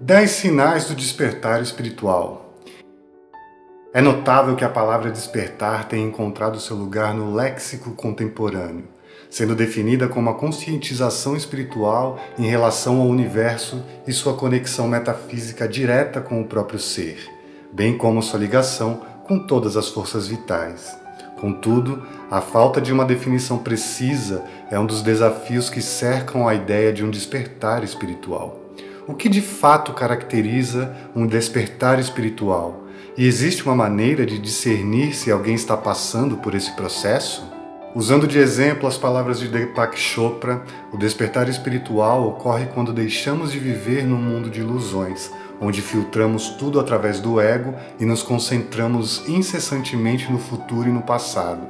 10 sinais do despertar espiritual. É notável que a palavra despertar tenha encontrado seu lugar no léxico contemporâneo, sendo definida como a conscientização espiritual em relação ao universo e sua conexão metafísica direta com o próprio ser, bem como sua ligação com todas as forças vitais. Contudo, a falta de uma definição precisa é um dos desafios que cercam a ideia de um despertar espiritual. O que de fato caracteriza um despertar espiritual? E existe uma maneira de discernir se alguém está passando por esse processo? Usando de exemplo as palavras de Deepak Chopra, o despertar espiritual ocorre quando deixamos de viver num mundo de ilusões, onde filtramos tudo através do ego e nos concentramos incessantemente no futuro e no passado.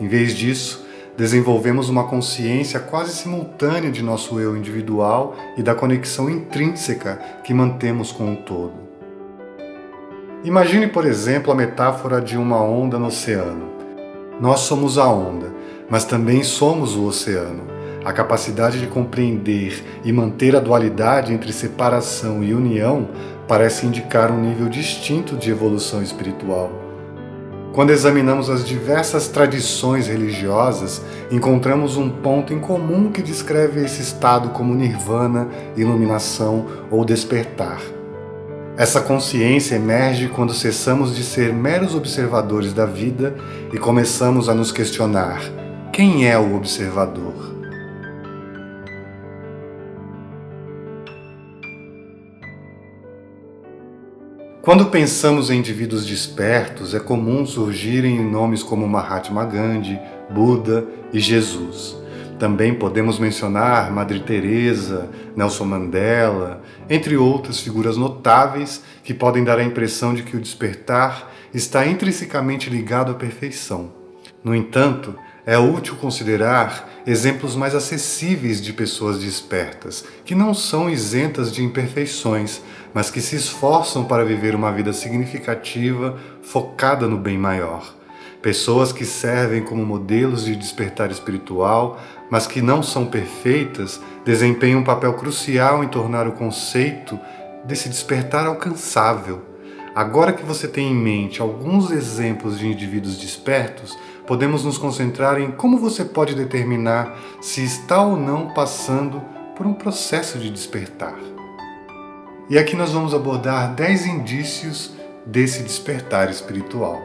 Em vez disso, desenvolvemos uma consciência quase simultânea de nosso eu individual e da conexão intrínseca que mantemos com o todo. Imagine, por exemplo, a metáfora de uma onda no oceano. Nós somos a onda, mas também somos o oceano. A capacidade de compreender e manter a dualidade entre separação e união parece indicar um nível distinto de evolução espiritual. Quando examinamos as diversas tradições religiosas, encontramos um ponto em comum que descreve esse estado como nirvana, iluminação ou despertar. Essa consciência emerge quando cessamos de ser meros observadores da vida e começamos a nos questionar: quem é o observador? Quando pensamos em indivíduos despertos, é comum surgirem nomes como Mahatma Gandhi, Buda e Jesus. Também podemos mencionar Madre Teresa, Nelson Mandela, entre outras figuras notáveis que podem dar a impressão de que o despertar está intrinsecamente ligado à perfeição. No entanto, é útil considerar exemplos mais acessíveis de pessoas despertas, que não são isentas de imperfeições, mas que se esforçam para viver uma vida significativa, focada no bem maior. Pessoas que servem como modelos de despertar espiritual, mas que não são perfeitas, desempenham um papel crucial em tornar o conceito desse despertar alcançável. Agora que você tem em mente alguns exemplos de indivíduos despertos, podemos nos concentrar em como você pode determinar se está ou não passando por um processo de despertar. E aqui nós vamos abordar 10 indícios desse despertar espiritual.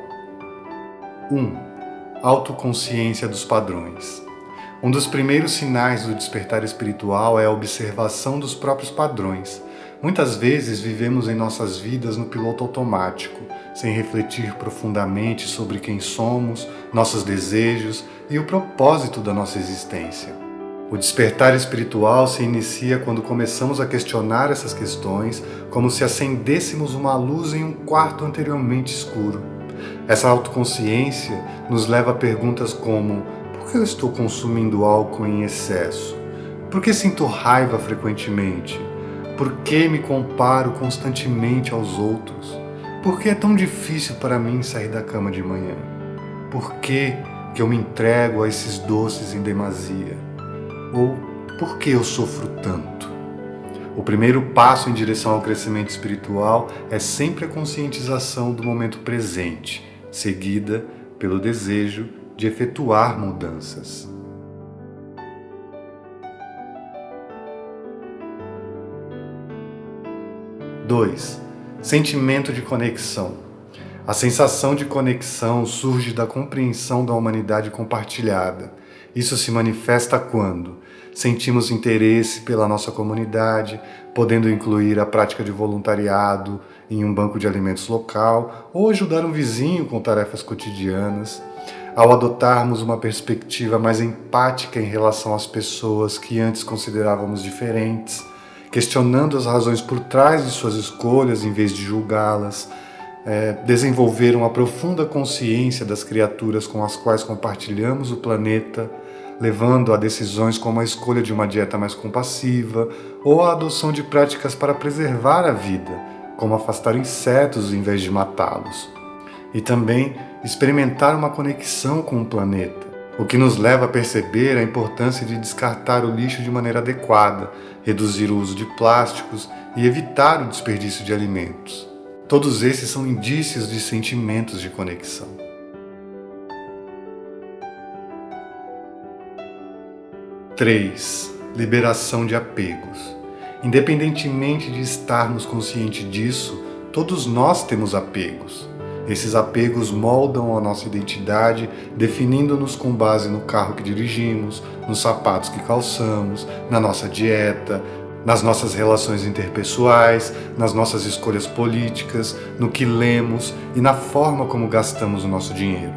1. Autoconsciência dos padrões. Um dos primeiros sinais do despertar espiritual é a observação dos próprios padrões. Muitas vezes vivemos em nossas vidas no piloto automático, sem refletir profundamente sobre quem somos, nossos desejos e o propósito da nossa existência. O despertar espiritual se inicia quando começamos a questionar essas questões, como se acendêssemos uma luz em um quarto anteriormente escuro. Essa autoconsciência nos leva a perguntas como: por que eu estou consumindo álcool em excesso? Por que sinto raiva frequentemente? Por que me comparo constantemente aos outros? Por que é tão difícil para mim sair da cama de manhã? Por que eu me entrego a esses doces em demasia? Ou por que eu sofro tanto? O primeiro passo em direção ao crescimento espiritual é sempre a conscientização do momento presente, seguida pelo desejo de efetuar mudanças. 2. Sentimento de conexão. A sensação de conexão surge da compreensão da humanidade compartilhada. Isso se manifesta quando sentimos interesse pela nossa comunidade, podendo incluir a prática de voluntariado em um banco de alimentos local ou ajudar um vizinho com tarefas cotidianas. Ao adotarmos uma perspectiva mais empática em relação às pessoas que antes considerávamos diferentes, questionando as razões por trás de suas escolhas em vez de julgá-las, desenvolver uma profunda consciência das criaturas com as quais compartilhamos o planeta, levando a decisões como a escolha de uma dieta mais compassiva ou a adoção de práticas para preservar a vida, como afastar insetos em vez de matá-los. E também experimentar uma conexão com o planeta, o que nos leva a perceber a importância de descartar o lixo de maneira adequada, reduzir o uso de plásticos e evitar o desperdício de alimentos. Todos esses são indícios de sentimentos de conexão. 3. Liberação de apegos. Independentemente de estarmos conscientes disso, todos nós temos apegos. Esses apegos moldam a nossa identidade, definindo-nos com base no carro que dirigimos, nos sapatos que calçamos, na nossa dieta, nas nossas relações interpessoais, nas nossas escolhas políticas, no que lemos e na forma como gastamos o nosso dinheiro.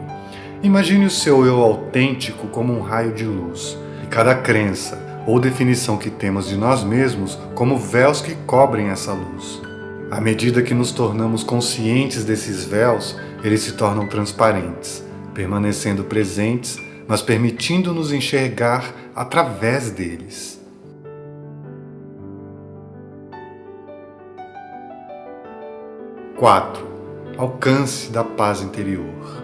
Imagine o seu eu autêntico como um raio de luz, e cada crença ou definição que temos de nós mesmos como véus que cobrem essa luz. À medida que nos tornamos conscientes desses véus, eles se tornam transparentes, permanecendo presentes, mas permitindo-nos enxergar através deles. 4. Alcance da paz interior.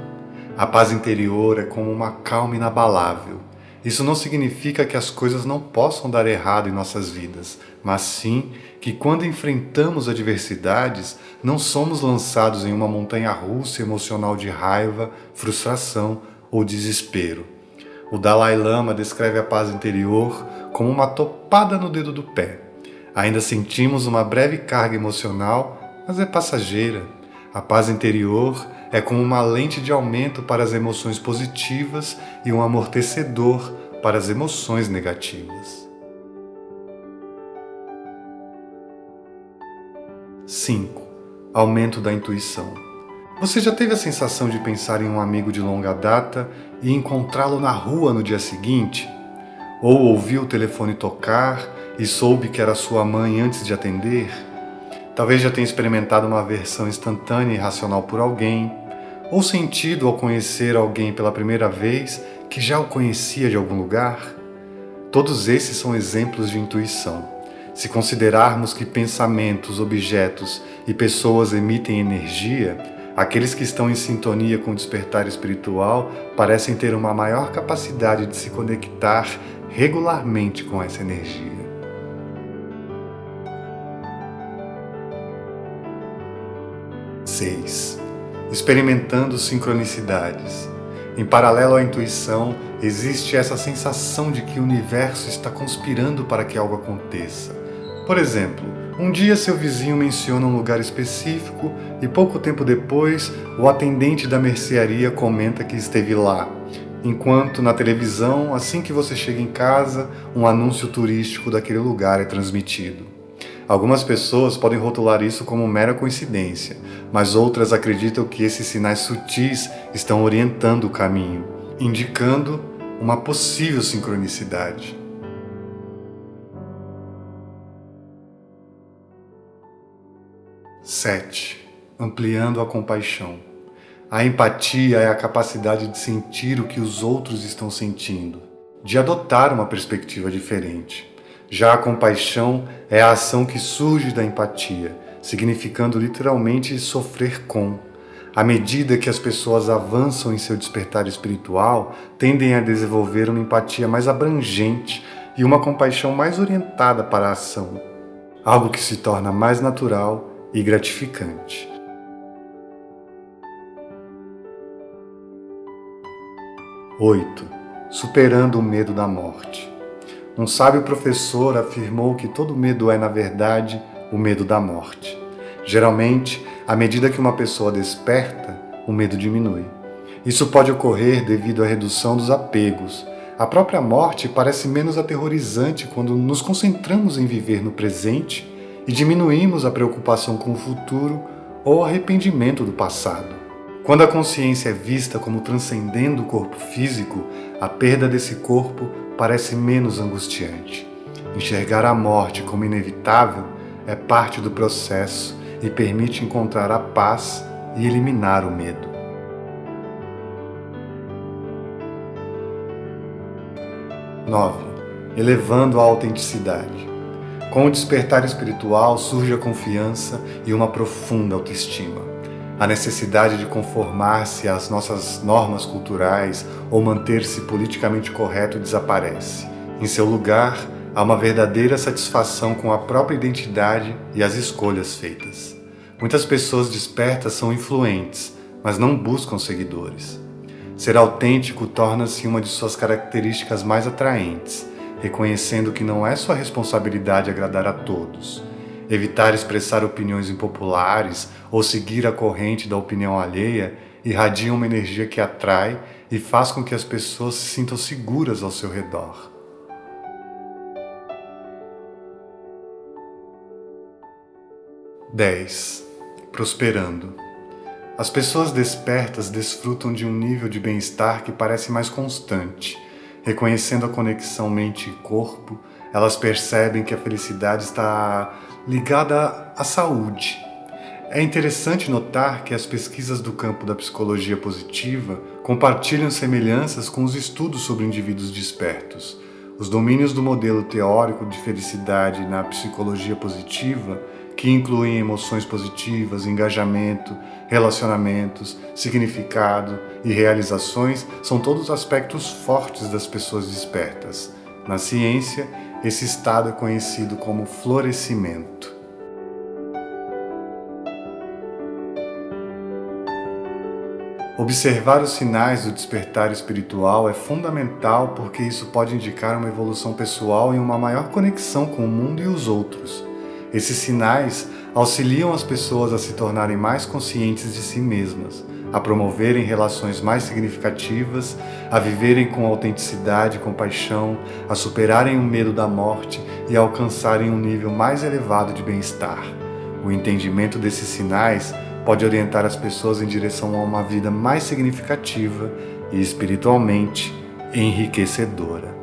A paz interior é como uma calma inabalável. Isso não significa que as coisas não possam dar errado em nossas vidas, mas sim que quando enfrentamos adversidades, não somos lançados em uma montanha-russa emocional de raiva, frustração ou desespero. O Dalai Lama descreve a paz interior como uma topada no dedo do pé. Ainda sentimos uma breve carga emocional, mas é passageira. A paz interior é como uma lente de aumento para as emoções positivas e um amortecedor para as emoções negativas. 5. Aumento da intuição. Você já teve a sensação de pensar em um amigo de longa data e encontrá-lo na rua no dia seguinte? Ou ouviu o telefone tocar e soube que era sua mãe antes de atender? Talvez já tenha experimentado uma aversão instantânea e irracional por alguém, ou sentido ao conhecer alguém pela primeira vez que já o conhecia de algum lugar? Todos esses são exemplos de intuição. Se considerarmos que pensamentos, objetos e pessoas emitem energia, aqueles que estão em sintonia com o despertar espiritual parecem ter uma maior capacidade de se conectar regularmente com essa energia. 6. Experimentando sincronicidades. Em paralelo à intuição, existe essa sensação de que o universo está conspirando para que algo aconteça. Por exemplo, um dia seu vizinho menciona um lugar específico e pouco tempo depois o atendente da mercearia comenta que esteve lá, enquanto na televisão, assim que você chega em casa, um anúncio turístico daquele lugar é transmitido. Algumas pessoas podem rotular isso como mera coincidência, mas outras acreditam que esses sinais sutis estão orientando o caminho, indicando uma possível sincronicidade. 7. Ampliando a compaixão. A empatia é a capacidade de sentir o que os outros estão sentindo, de adotar uma perspectiva diferente. Já a compaixão é a ação que surge da empatia, significando literalmente sofrer com. À medida que as pessoas avançam em seu despertar espiritual, tendem a desenvolver uma empatia mais abrangente e uma compaixão mais orientada para a ação, algo que se torna mais natural e gratificante. 8. Superando o medo da morte. Um sábio professor afirmou que todo medo é, na verdade, o medo da morte. Geralmente, à medida que uma pessoa desperta, o medo diminui. Isso pode ocorrer devido à redução dos apegos. A própria morte parece menos aterrorizante quando nos concentramos em viver no presente e diminuímos a preocupação com o futuro ou o arrependimento do passado. Quando a consciência é vista como transcendendo o corpo físico, a perda desse corpo parece menos angustiante. Enxergar a morte como inevitável é parte do processo e permite encontrar a paz e eliminar o medo. 9. Elevando a autenticidade. Com o despertar espiritual surge a confiança e uma profunda autoestima. A necessidade de conformar-se às nossas normas culturais ou manter-se politicamente correto desaparece. Em seu lugar, há uma verdadeira satisfação com a própria identidade e as escolhas feitas. Muitas pessoas despertas são influentes, mas não buscam seguidores. Ser autêntico torna-se uma de suas características mais atraentes, reconhecendo que não é sua responsabilidade agradar a todos. Evitar expressar opiniões impopulares ou seguir a corrente da opinião alheia irradia uma energia que atrai e faz com que as pessoas se sintam seguras ao seu redor. Prosperando. As pessoas despertas desfrutam de um nível de bem-estar que parece mais constante. Reconhecendo a conexão mente e corpo, elas percebem que a felicidade está ligada à saúde. É interessante notar que as pesquisas do campo da psicologia positiva compartilham semelhanças com os estudos sobre indivíduos despertos. Os domínios do modelo teórico de felicidade na psicologia positiva, que incluem emoções positivas, engajamento, relacionamentos, significado e realizações, são todos aspectos fortes das pessoas despertas. Na ciência, esse estado é conhecido como florescimento. Observar os sinais do despertar espiritual é fundamental porque isso pode indicar uma evolução pessoal e uma maior conexão com o mundo e os outros. Esses sinais auxiliam as pessoas a se tornarem mais conscientes de si mesmas, a promoverem relações mais significativas, a viverem com autenticidade e compaixão, a superarem o medo da morte e a alcançarem um nível mais elevado de bem-estar. O entendimento desses sinais pode orientar as pessoas em direção a uma vida mais significativa e espiritualmente enriquecedora.